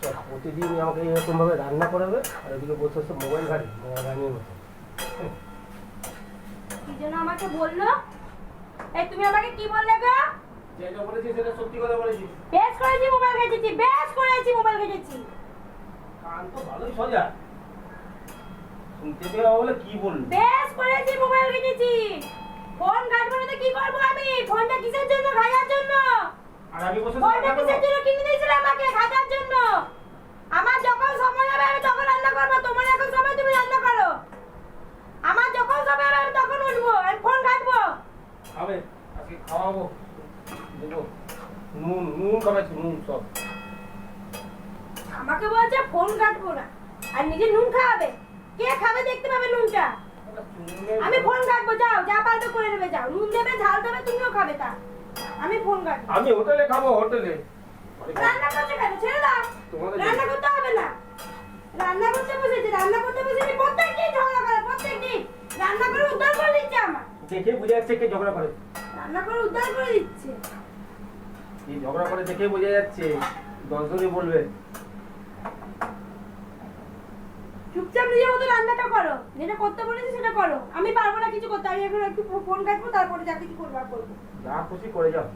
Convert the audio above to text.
প্রতিদিন আমাকে এরকম ভাবে রান্না করাবে আর এদিকে বসে বসে মোবাইল ঘাটে রানির মতো। কি যেন আমাকে বললো? এই তুমি আমাকে কি বললে গো? যেটা বলেছি সেটা সত্যি কথা বলেছি। বেশ করেছি মোবাইল ঘেটেছি, বেশ করেছি মোবাইল ঘেটেছি। কান তো ভালোই সোজা, শুনতে পেয়ে বলে কি বললো? বেশ করেছি মোবাইল ঘেটেছি। ফোন ঘাটবো না তো কি করবো আমি? ফোনটা কিসের জন্য? ঘাটার জন্য। আর আমি বসে ফোনটা কিসের জন্য কিনে দিয়েছিলে আমাকে? ঘাটার জন্য। আমার যখন সময় হবে আমি তখন রান্না করবো, তোমার এখন সময় তুমি রান্না করো। আমার যখন সময় হবে আমি তখন উঠবো, আমি ফোন ঘাটবো। খাবে আজকে খাওয়াবো, দেবো নুন নুন খাওয়াচ্ছি, নুন সব। আমাকে বলছে ফোন ঘাটবো না আর নিজে নুন খাওয়াবে। কে খাবে দেখতে পাবে নুনটা? আমি ফোন ঘাটবো, যাও যা পারবে করে নেবে, যাও নুন দেবে ঝাল দেবে তুমিও খাবে তা। আমি ফোন ঘাটবো। আমি হোটেলে খাবো, হোটেলে। রান্না করতে কেন? ছেড়ে দাও। তোমাদের রান্না করতে হবে না। রান্না করতে বসেছি, রান্না করতে বসেছি, প্রত্যেকদিন ঝগড়া করে, প্রত্যেকদিন রান্না করে উদ্ধার করে দিচ্ছে আমার। দেখে বুঝে যাচ্ছে কে ঝগড়া করে। রান্না করে উদ্ধার করে দিচ্ছে। এই ঝগড়া করে দেখে বোঝা যাচ্ছে, 10 জনই বলবে। চুপচাপ নিজের মতো রান্নাটা করো, যেটা করতে বলেছি সেটা করো। আমি পারবো না কিছু করতে, আমি এখন একটু ফোন কাটবো, তারপরে যা কিছু করবো করবো। যা খুশি করে যাও।